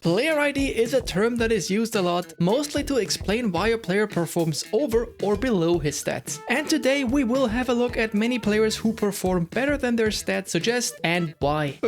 Player ID is a term that is used a lot, mostly to explain why a player performs over or below his stats. And today we will have a look at many players who perform better than their stats suggest and why.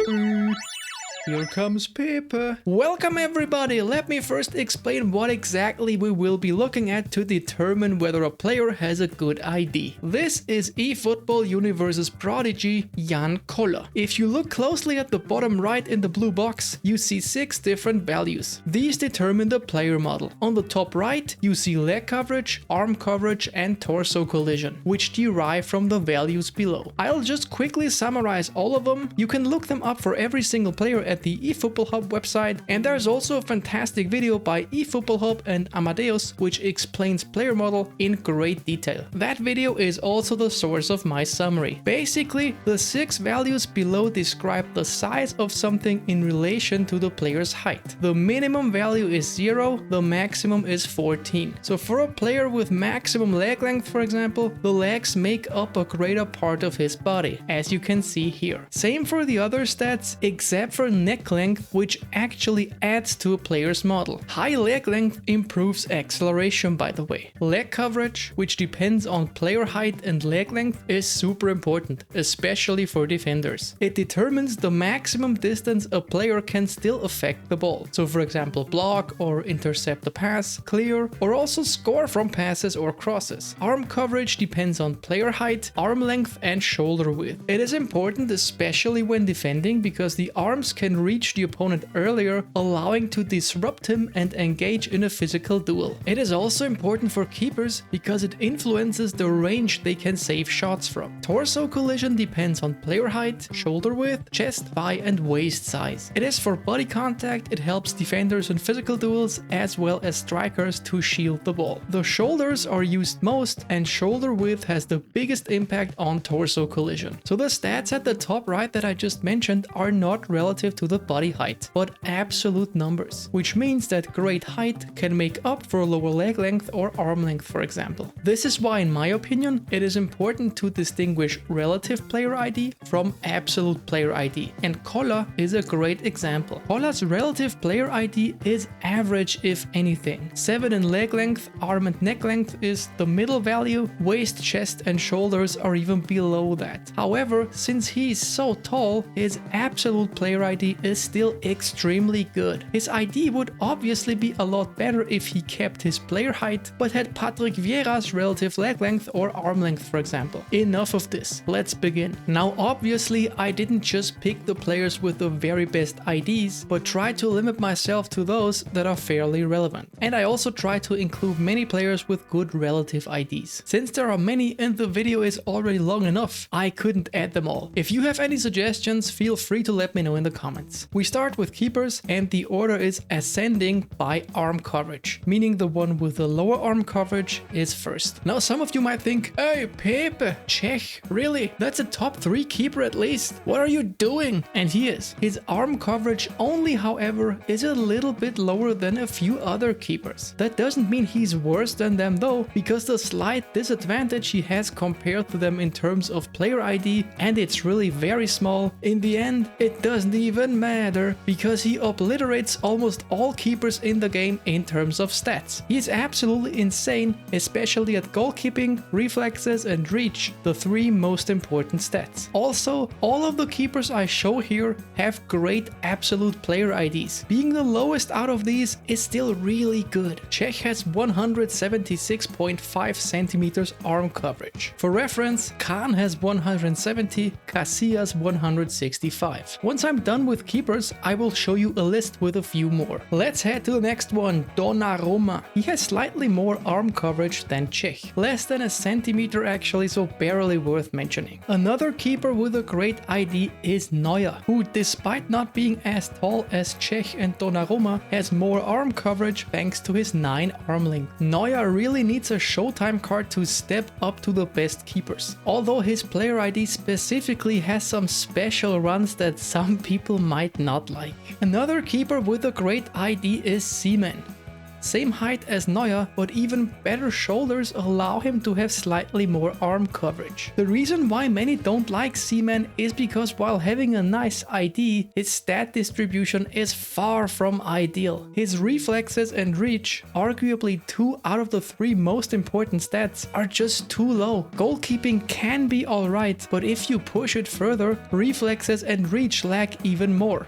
Here comes Pepe. Welcome everybody! Let me first explain what exactly we will be looking at to determine whether a player has a good ID. This is eFootball Universe's prodigy, Jan Koller. If you look closely at the bottom right in the blue box, you see 6 different values. These determine the player model. On the top right, you see leg coverage, arm coverage and torso collision, which derive from the values below. I'll just quickly summarize all of them. You can look them up for every single player at the eFootballhub website, and there's also a fantastic video by eFootballhub and Amadeus which explains player model in great detail. That video is also the source of my summary. Basically, the 6 values below describe the size of something in relation to the player's height. The minimum value is 0, the maximum is 14. So for a player with maximum leg length, for example, the legs make up a greater part of his body, as you can see here. Same for the other stats, except for neck length, which actually adds to a player's model. High leg length improves acceleration, by the way. Leg coverage, which depends on player height and leg length, is super important, especially for defenders. It determines the maximum distance a player can still affect the ball. So for example, block or intercept a pass, clear, or also score from passes or crosses. Arm coverage depends on player height, arm length and shoulder width. It is important especially when defending because the arms can reach the opponent earlier, allowing to disrupt him and engage in a physical duel. It is also important for keepers because it influences the range they can save shots from. Torso collision depends on player height, shoulder width, chest, thigh and waist size. It is for body contact, it helps defenders in physical duels as well as strikers to shield the ball. The shoulders are used most and shoulder width has the biggest impact on torso collision. So the stats at the top right that I just mentioned are not relative to the body height, but absolute numbers, which means that great height can make up for lower leg length or arm length, for example. This is why, in my opinion, it is important to distinguish relative player ID from absolute player ID, and Koller is a great example. Koller's relative player ID is average if anything. 7 in leg length, arm and neck length is the middle value, waist, chest and shoulders are even below that. However, since he is so tall, his absolute player ID is still extremely good. His ID would obviously be a lot better if he kept his player height, but had Patrick Vieira's relative leg length or arm length, for example. Enough of this, let's begin. Now obviously I didn't just pick the players with the very best IDs, but try to limit myself to those that are fairly relevant. And I also try to include many players with good relative IDs. Since there are many and the video is already long enough, I couldn't add them all. If you have any suggestions, feel free to let me know in the comments. We start with keepers and the order is ascending by arm coverage, meaning the one with the lower arm coverage is first. Now some of you might think, hey Pepe, Czech, really? That's a top 3 keeper at least? What are you doing? And he is. His arm coverage only, however, is a little bit lower than a few other keepers. That doesn't mean he's worse than them though, because the slight disadvantage he has compared to them in terms of player ID, and it's really very small, in the end it doesn't even matter because he obliterates almost all keepers in the game in terms of stats. He's absolutely insane, especially at goalkeeping, reflexes and reach, the 3 most important stats. Also, all of the keepers I show here have great absolute player IDs. Being the lowest out of these is still really good. Czech has 176.5 centimeters arm coverage. For reference, Kahn has 170, Casillas 165. Once I'm done with keepers, I will show you a list with a few more. Let's head to the next one, Donnarumma. He has slightly more arm coverage than Czech. Less than a centimeter actually, so barely worth mentioning. Another keeper with a great ID is Neuer, who despite not being as tall as Czech and Donnarumma has more arm coverage thanks to his 9 arm length. Neuer really needs a Showtime card to step up to the best keepers. Although his player ID specifically has some special runs that some people might not like. Another keeper with a great ID is Seaman. same height as Neuer, but even better shoulders allow him to have slightly more arm coverage. The reason why many don't like Seaman is because while having a nice ID, his stat distribution is far from ideal. His reflexes and reach, arguably 2 out of the 3 most important stats, are just too low. Goalkeeping can be alright, but if you push it further, reflexes and reach lag even more.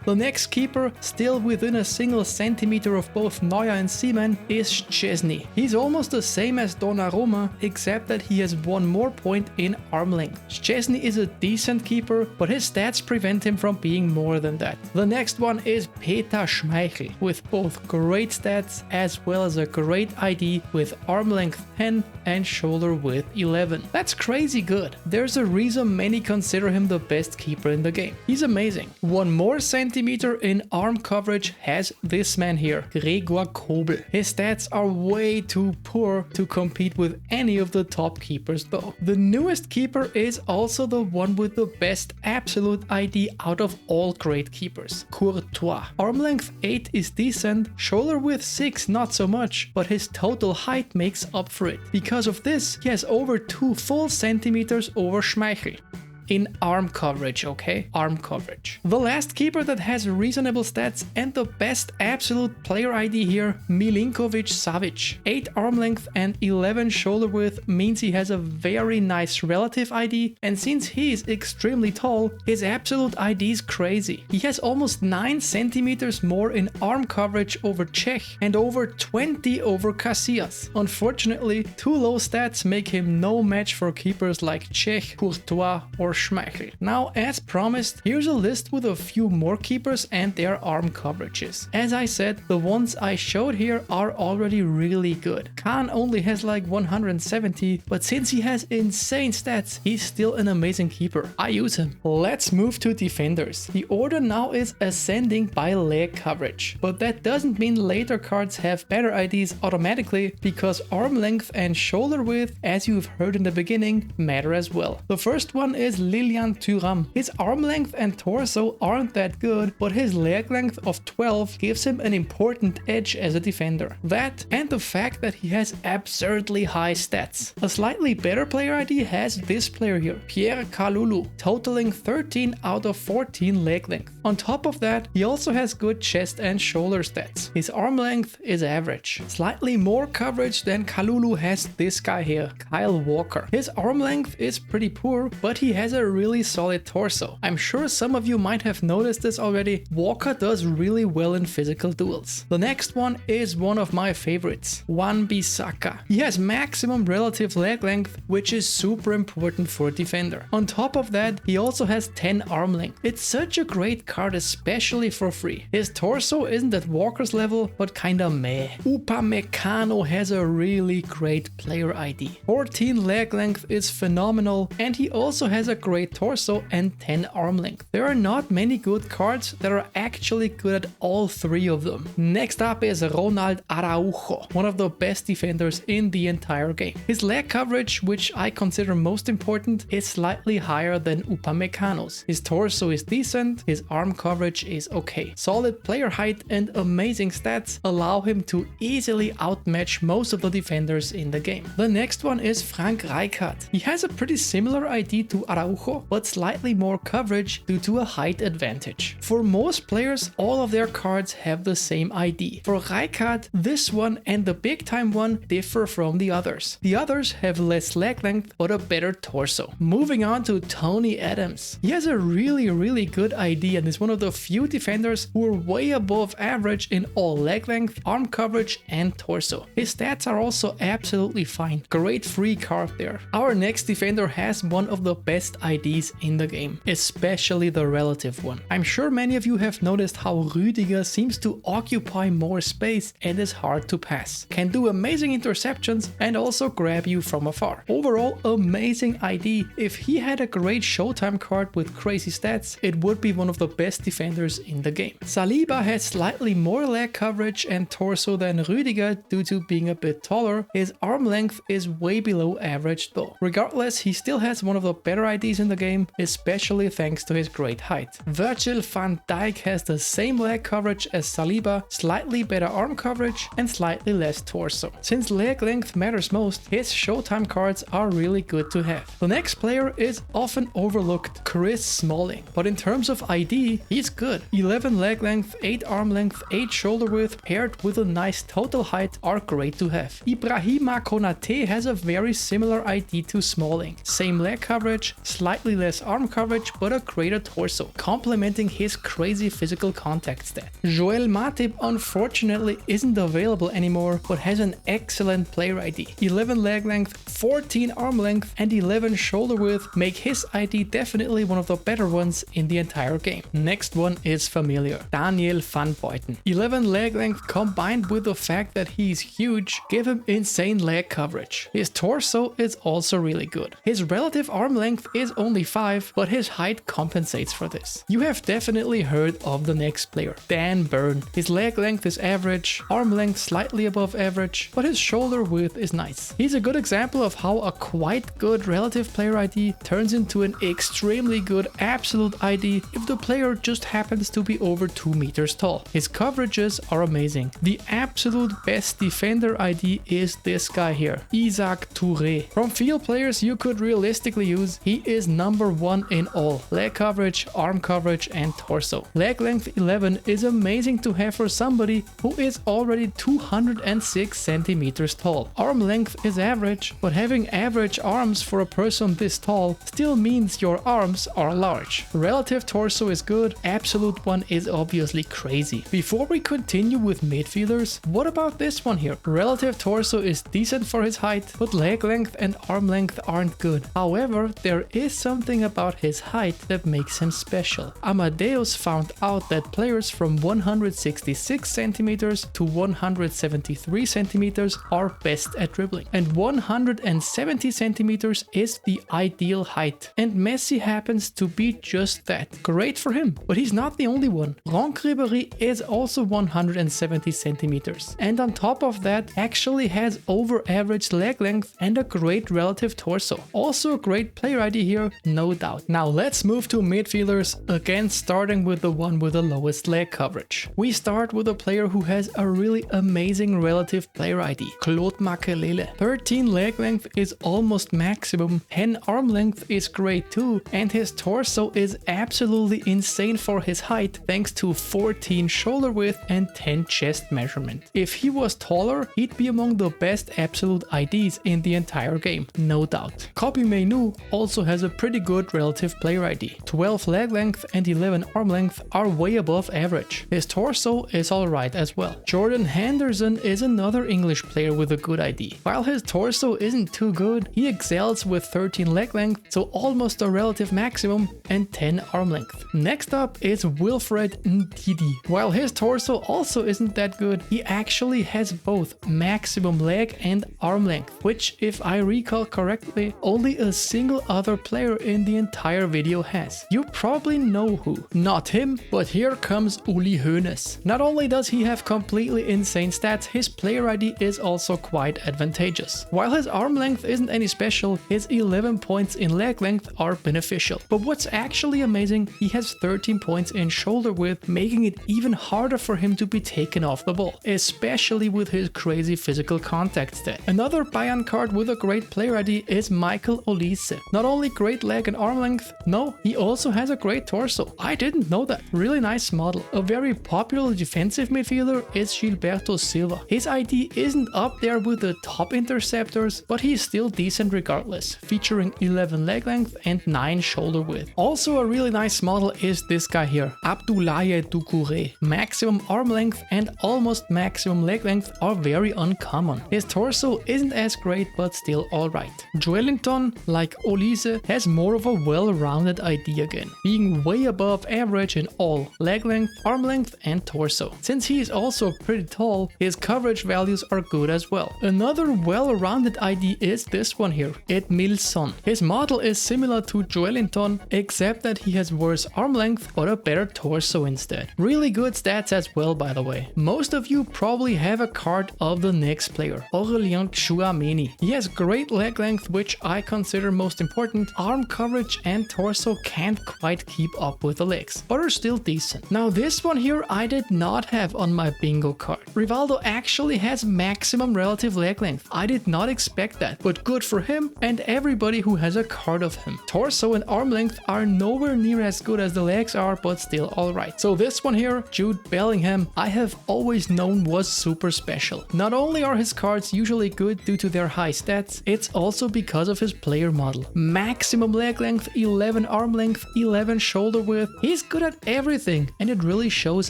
The next keeper, still within a single centimeter of both Neuer and Seaman, is Szczesny. He's almost the same as Donnarumma, except that he has 1 more point in arm length. Szczesny is a decent keeper, but his stats prevent him from being more than that. The next one is Peter Schmeichel, with both great stats as well as a great ID with arm length 10 and shoulder width 11. That's crazy good. There's a reason many consider him the best keeper in the game. He's amazing. 1 more centimeter in arm coverage has this man here, Gregor Kobel. His stats are way too poor to compete with any of the top keepers though. The newest keeper is also the one with the best absolute ID out of all great keepers, Courtois. Arm length 8 is decent, shoulder width 6 not so much, but his total height makes up for it. Because of this, he has over 2 full centimeters over Schmeichel. In arm coverage, okay? Arm coverage. The last keeper that has reasonable stats and the best absolute player ID here, Milinkovic Savic. 8 arm length and 11 shoulder width means he has a very nice relative ID, and since he is extremely tall, his absolute ID is crazy. He has almost 9 centimeters more in arm coverage over Cech and over 20 over Casillas. Unfortunately, too low stats make him no match for keepers like Cech, Courtois or Schmeichel. Now, as promised, here's a list with a few more keepers and their arm coverages. As I said, the ones I showed here are already really good. Kahn only has like 170, but since he has insane stats, he's still an amazing keeper. I use him. Let's move to defenders. The order now is ascending by leg coverage, but that doesn't mean later cards have better IDs automatically, because arm length and shoulder width, as you've heard in the beginning, matter as well. The first one is Lilian Thuram. His arm length and torso aren't that good, but his leg length of 12 gives him an important edge as a defender. That and the fact that he has absurdly high stats. A slightly better player ID has this player here, Pierre Kalulu, totaling 13 out of 14 leg length. On top of that, he also has good chest and shoulder stats. His arm length is average. Slightly more coverage than Kalulu has this guy here, Kyle Walker. His arm length is pretty poor, but he has a really solid torso. I'm sure some of you might have noticed this already. Walker does really well in physical duels. The next one is one of my favorites, Wan-Bissaka. He has maximum relative leg length, which is super important for a defender. On top of that, he also has 10 arm length. It's such a great card, especially for free. His torso isn't at Walker's level, but kinda meh. Upamecano has a really great player ID. 14 leg length is phenomenal, and he also has a great torso and 10 arm length. There are not many good cards that are actually good at all 3 of them. Next up is Ronald Araujo, one of the best defenders in the entire game. His leg coverage, which I consider most important, is slightly higher than Upamecano's. His torso is decent, his arm coverage is okay. Solid player height and amazing stats allow him to easily outmatch most of the defenders in the game. The next one is Frank Rijkaard. He has a pretty similar ID to Araujo, but slightly more coverage due to a height advantage. For most players, all of their cards have the same ID. For Rijkaard, this one and the big time one differ from the others. The others have less leg length, but a better torso. Moving on to Tony Adams. He has a really good ID and is one of the few defenders who are way above average in all leg length, arm coverage and torso. His stats are also absolutely fine. Great free card there. Our next defender has one of the best IDs in the game, especially the relative one. I'm sure many of you have noticed how Rüdiger seems to occupy more space and is hard to pass. Can do amazing interceptions and also grab you from afar. Overall, amazing ID. If he had a great Showtime card with crazy stats, it would be one of the best defenders in the game. Saliba has slightly more leg coverage and torso than Rüdiger due to being a bit taller. His arm length is way below average though. Regardless, he still has one of the better IDs in the game, especially thanks to his great height. Virgil van Dijk has the same leg coverage as Saliba, slightly better arm coverage and slightly less torso. Since leg length matters most, his Showtime cards are really good to have. The next player is often overlooked, Chris Smalling, but in terms of ID, he's good. 11 leg length, 8 arm length, 8 shoulder width paired with a nice total height are great to have. Ibrahima Konate has a very similar ID to Smalling. Same leg coverage, slightly less arm coverage, but a greater torso, complementing his crazy physical contact stat. Joel Matip unfortunately isn't available anymore, but has an excellent player ID. 11 leg length, 14 arm length and 11 shoulder width make his ID definitely one of the better ones in the entire game. Next one is familiar, Daniel van Buiten. 11 leg length combined with the fact that he's huge give him insane leg coverage. His torso is also really good. His relative arm length is only 5, but his height compensates for this. You have definitely heard of the next player, Dan Burn. His leg length is average, arm length slightly above average, but his shoulder width is nice. He's a good example of how a quite good relative player ID turns into an extremely good absolute ID if the player just happens to be over 2 meters tall. His coverages are amazing. The absolute best defender ID is this guy here, Isaac Touré. From field players you could realistically use, he is number 1 in all. Leg coverage, arm coverage and torso. Leg length 11 is amazing to have for somebody who is already 206 centimeters tall. Arm length is average, but having average arms for a person this tall still means your arms are large. Relative torso is good, absolute one is obviously crazy. Before we continue with midfielders, what about this one here? Relative torso is decent for his height, but leg length and arm length aren't good. However, there is something about his height that makes him special. Amadeus found out that players from 166 centimeters to 173 centimeters are best at dribbling, and 170 centimeters is the ideal height, and Messi happens to be just that. Great for him, but he's not the only one. Franck Ribéry is also 170 centimeters, and on top of that actually has over average leg length and a great relative torso. Also a great player ID here, no doubt. Now let's move to midfielders, again starting with the one with the lowest leg coverage. We start with a player who has a really amazing relative player ID, Claude Makelele. 13 leg length is almost maximum, 10 arm length is great too, and his torso is absolutely insane for his height thanks to 14 shoulder width and 10 chest measurement. If he was taller, he'd be among the best absolute IDs in the entire game, no doubt. Kobbie Mainoo also has a pretty good relative player ID. 12 leg length and 11 arm length are way above average. His torso is alright as well. Jordan Henderson is another English player with a good ID. While his torso isn't too good, he excels with 13 leg length, so almost a relative maximum, and 10 arm length. Next up is Wilfred Ndidi. While his torso also isn't that good, he actually has both maximum leg and arm length, which, if I recall correctly, only a single other player in the entire video has. You probably know who. Not him, but here comes Uli Hoeneß. Not only does he have completely insane stats, his player ID is also quite advantageous. While his arm length isn't any special, his 11 points in leg length are beneficial. But what's actually amazing, he has 13 points in shoulder width, making it even harder for him to be taken off the ball, especially with his crazy physical contact stat. Another Bayern card with a great player ID is Michael Olise. Not only great leg and arm length, no, he also has a great torso. I didn't know that. Really nice model. A very popular defensive midfielder is Gilberto Silva. His ID isn't up there with the top interceptors, but he's still decent regardless, featuring 11 leg length and 9 shoulder width. Also a really nice model is this guy here, Abdoulaye Doucouré. Maximum arm length and almost maximum leg length are very uncommon. His torso isn't as great, but still alright. Joelinton, like Olise, has more of a well-rounded ID again, being way above average in all leg length, arm length and torso. Since he is also pretty tall, his coverage values are good as well. Another well-rounded ID is this one here, Edmilson. His model is similar to Joelinton, except that he has worse arm length length, but a better torso instead. Really good stats as well, by the way. Most of you probably have a card of the next player, Aurélien Tchouaméni. He has great leg length, which I consider most important. Arm coverage and torso can't quite keep up with the legs, but are still decent. Now this one here I did not have on my bingo card. Rivaldo actually has maximum relative leg length. I did not expect that, but good for him and everybody who has a card of him. Torso and arm length are nowhere near as good as the legs are, but still alright. So this one here, Jude Bellingham, I have always known was super special. Not only are his cards usually good due to their high stats, it's also because of his player model. Maximum leg length, 11 arm length, 11 shoulder width. He's good at everything and it really shows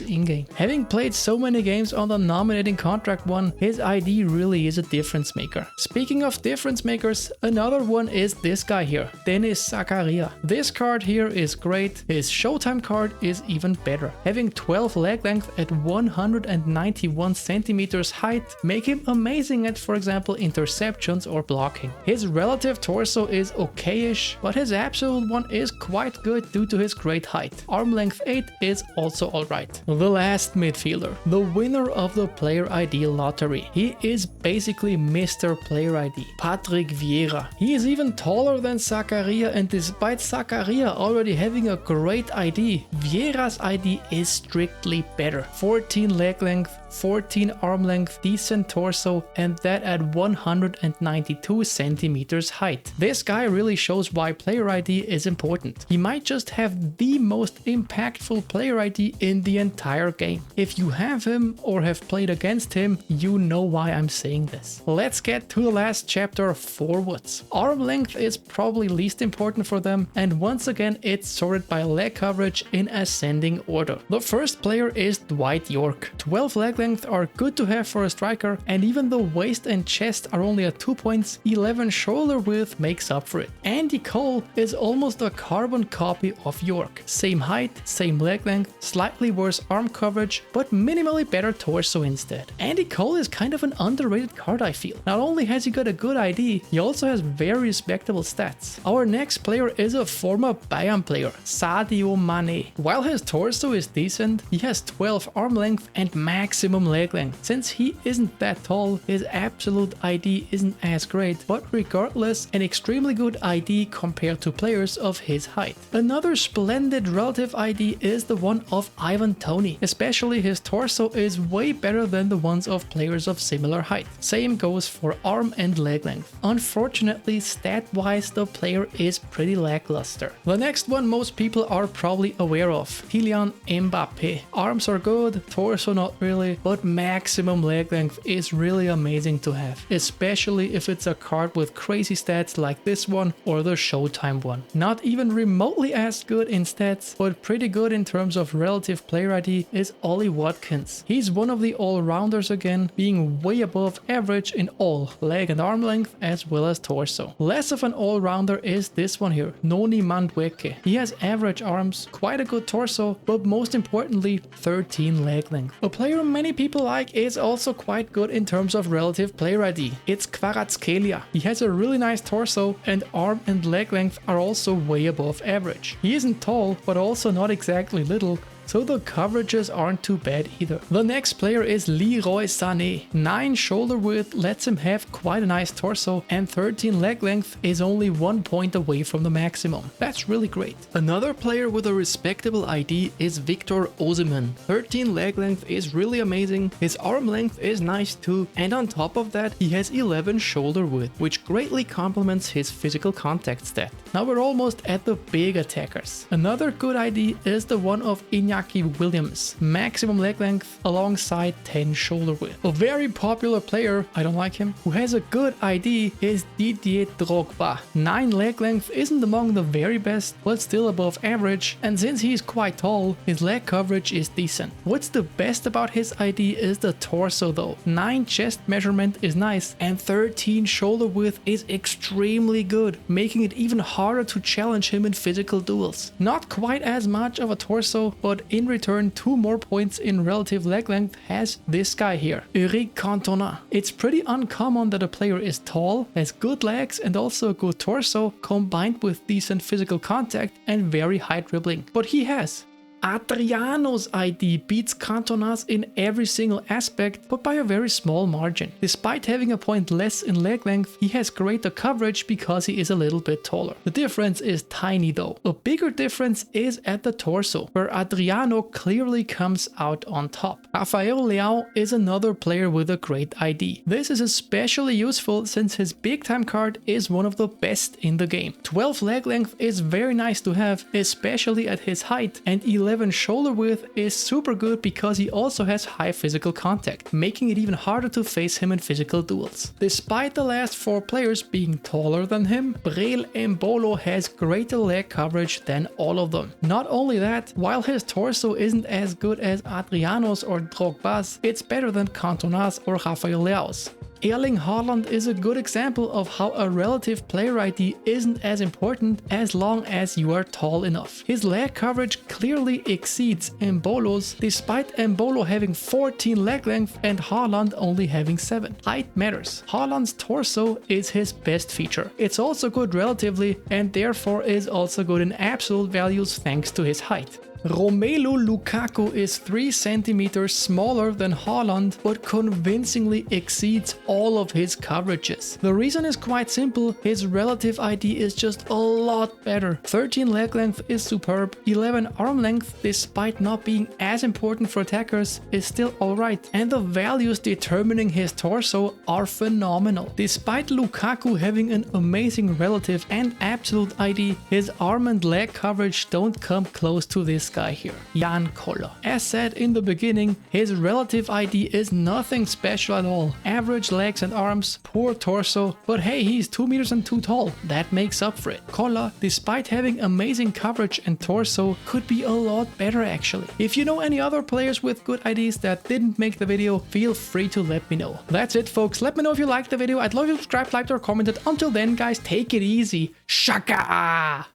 in-game. Having played so many games on the nominating contract one, his ID really is a difference maker. Speaking of difference makers, another one is this guy here, Denis Zakaria. This card here is great. His Showtime card is even better. Having 12 leg length at 191 centimeters height make him amazing at, for example, interceptions or blocking. His relative torso is okayish, but his absolute one is quite good due to his great height. Arm length 8 is also alright. The last midfielder, the winner of the Player ID lottery. He is basically Mr. Player ID, Patrick Vieira. He is even taller than Zakaria, and despite Zakaria already having a great ID, Vieira's ID is strictly better. 14 leg length, 14 arm length, decent torso, and that at 192 centimeters height. This guy really shows why Player ID is important. He might just have the most impactful Player ID in the entire game. If you have him or have played against him, you know why I'm saying this. Let's get to the last chapter, forwards. Arm length is probably least important for them, and once again it's sorted by leg coverage in ascending order. The first player is Dwight York. 12 leg length are good to have for a striker, and even though waist and chest are only at 2 points, 11 shoulder width makes up for it. Andy Cole is almost a carbon copy of York. Same height, same leg length, slightly worse arm coverage, but minimally better torso instead. Andy Cole is kind of an underrated card, I feel. Not only has he got a good ID, he also has very respectable stats. Our next player is a former Bayern player, Sadio Mane. While his torso is decent, he has 12 arm length and maximum leg length. Since he isn't that tall, his absolute ID isn't as great, but regardless, an extremely good ID compared to players of his height. Another splendid relative ID is the one of Ivan Toney. Especially his torso is way better than the ones of players of similar height. Same goes for arm and leg length. Unfortunately, stat-wise, the player is pretty lackluster. The next one most people are probably aware of, Kylian Mbappé. Arms are good, torso not really, but maximum leg length is really amazing to have, especially if it's a card with crazy stats like this one or the Showtime one. Not even remotely as good in stats, but pretty good in terms of relative player ID is Ollie Watkins. He's one of the all-rounders again, being way above average in all leg and arm length as well as torso. Less of an all-rounder is this one here, Noni Madueke. He has average arms, quite a good torso, but most importantly 13 leg length. A player many people like is also quite good in terms of relative player ID. It's Kvaratskhelia. He has a really nice torso and arm and leg length are also way above average. He isn't tall, but also not exactly little, so the coverages aren't too bad either. The next player is Leroy Sané. 9 shoulder width lets him have quite a nice torso, and 13 leg length is only 1 point away from the maximum. That's really great. Another player with a respectable ID is Victor Osimhen. 13 leg length is really amazing, his arm length is nice too, and on top of that he has 11 shoulder width, which greatly complements his physical contact stat. Now we're almost at the big attackers. Another good ID is the one of Iñaki Williams. Maximum leg length alongside 10 shoulder width. A very popular player, I don't like him, who has a good ID is Didier Drogba. 9 leg length isn't among the very best, but still above average, and since he's quite tall, his leg coverage is decent. What's the best about his ID is the torso though. 9 chest measurement is nice, and 13 shoulder width is extremely good, making it even harder to challenge him in physical duels. Not quite as much of a torso, but in return 2 more points in relative leg length has this guy here, Eric Cantona. It's pretty uncommon that a player is tall, has good legs and also a good torso combined with decent physical contact and very high dribbling. But he has. Adriano's ID beats Cantona's in every single aspect, but by a very small margin. Despite having a point less in leg length, he has greater coverage because he is a little bit taller. The difference is tiny though. A bigger difference is at the torso, where Adriano clearly comes out on top. Rafael Leao is another player with a great ID. This is especially useful since his big time card is one of the best in the game. 12 leg length is very nice to have, especially at his height, and 11 shoulder width is super good because he also has high physical contact, making it even harder to face him in physical duels. Despite the last 4 players being taller than him, Breel Embolo has greater leg coverage than all of them. Not only that, while his torso isn't as good as Adriano's or Drogba's, it's better than Cantona's or Rafael Leao's. Erling Haaland is a good example of how a relative player ID isn't as important as long as you are tall enough. His leg coverage clearly exceeds Embolo's, despite Embolo having 14 leg length and Haaland only having 7. Height matters. Haaland's torso is his best feature. It's also good relatively and therefore is also good in absolute values thanks to his height. Romelu Lukaku is 3 centimeters smaller than Haaland, but convincingly exceeds all of his coverages. The reason is quite simple, his relative ID is just a lot better. 13 leg length is superb, 11 arm length, despite not being as important for attackers, is still alright, and the values determining his torso are phenomenal. Despite Lukaku having an amazing relative and absolute ID, his arm and leg coverage don't come close to this guy here, Jan Koller. As said in the beginning, his relative ID is nothing special at all. Average legs and arms, poor torso, but hey, he's 2 meters and 2 tall. That makes up for it. Koller, despite having amazing coverage and torso, could be a lot better actually. If you know any other players with good IDs that didn't make the video, feel free to let me know. That's it folks, let me know if you liked the video. I'd love you to subscribe, like or comment it. Until then guys, take it easy. Shaka!